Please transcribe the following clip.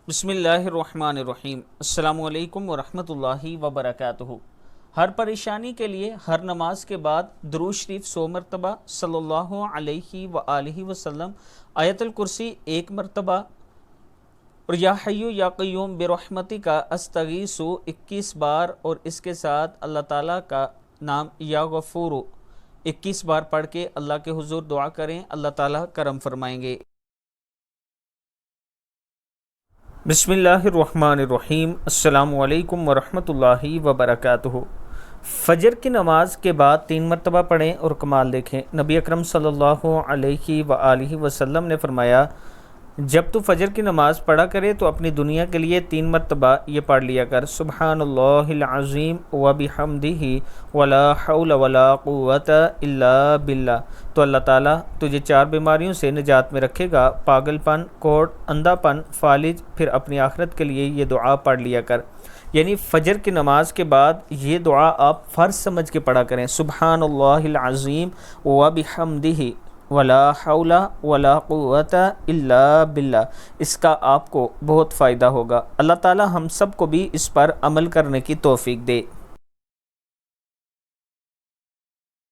بسم اللہ الرحمن الرحیم۔ السلام علیکم ورحمۃ اللہ وبرکاتہ۔ ہر پریشانی کے لیے ہر نماز کے بعد درود شریف 100 مرتبہ، صلی اللہ علیہ وآلہ وسلم، آیت الکرسی 1 مرتبہ اور یا حی یا قیوم برحمتک استغیث 21 بار، اور اس کے ساتھ اللہ تعالیٰ کا نام یا غفور 21 بار پڑھ کے اللہ کے حضور دعا کریں، اللہ تعالیٰ کرم فرمائیں گے۔ بسم اللہ الرحمن الرحیم۔ السلام علیکم ورحمۃ اللہ وبرکاتہ۔ فجر کی نماز کے بعد 3 مرتبہ پڑھیں اور کمال دیکھیں۔ نبی اکرم صلی اللہ علیہ وآلہ وسلم نے فرمایا، جب تو فجر کی نماز پڑھا کرے تو اپنی دنیا کے لیے 3 مرتبہ یہ پڑھ لیا کر، سبحان اللہ العظیم وبحمدہ ولا حول ولا قوت الا باللہ، تو اللہ تعالیٰ تجھے 4 بیماریوں سے نجات میں رکھے گا: پاگل پن، کوڑ، اندھا پن، فالج۔ پھر اپنی آخرت کے لیے یہ دعا پڑھ لیا کر، یعنی فجر کی نماز کے بعد یہ دعا آپ فرض سمجھ کے پڑھا کریں، سبحان اللہ العظیم وبحمدہ ولا حول ولا قوت الا باللہ۔ اس کا آپ کو بہت فائدہ ہوگا۔ اللہ تعالی ہم سب کو بھی اس پر عمل کرنے کی توفیق دے۔